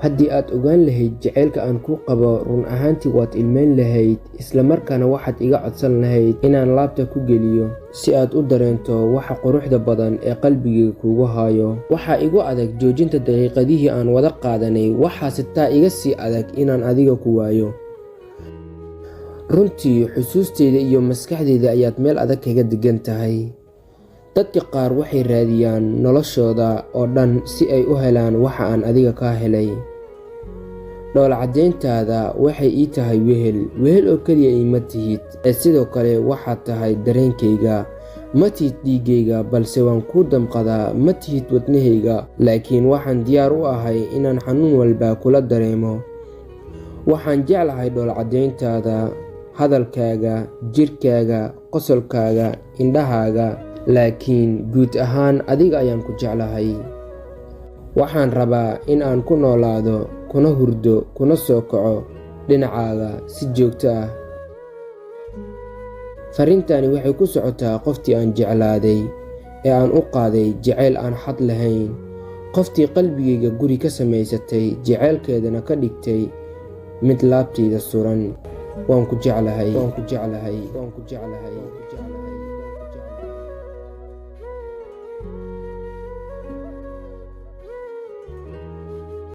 haddii aad ogaan lahayd jacaylka aan ku qabo run ahaantii waad ilmeyn lahayd, isla markaana waxaad iga codsan lahayd inaan laabta ku geliyo si aad u dareento waxa quruxda badan ee qalbigayga kugu hayo. Waxaa igu adag joojinta daqiiqadihii aan wada qaadanay, waxaase taa iga sii adag inaan adiga ku waayo. Runtii xusuusteyda iyo maskaxdeyda ayaad meel adag kaga degan tahay. Dadka qaar waxay raadiyaan noloshooda oo dhan si ay u helaan waxa aan adiga ka helay. Dhoola caddeyntaada waxay ii tahay wehel oo keliya ima tihid, sidoo kale waxaad tahay dareenkayga. Ma tihid dhiigayga, balse waan kuu damqadaa. Ma tihid wadnahayga, laakiin waxaan diyaar u ahay inaan xanuun walba kula dareemo. Waxaan jeclahay dhoola caddeyntaada, hadalkaaga, jirkaaga, qosolkaaga, indhahaaga, laakiin guud ahaan adiga ayaan ku jeclahay. Waxaan rabaa in aan ku noolaado, kuna hurdo, kuna soo kaco dhinacaaga si joogto ah. Fariintani waxay ku socotaa qoftii aan jeclaaday ee aan u qaaday jacayl aan xad lahayn, qoftii qalbigayga guri ka samaysatay, jacaylkeedana ka dhigtay mid laabtayda suran. Waan ku jeclahay.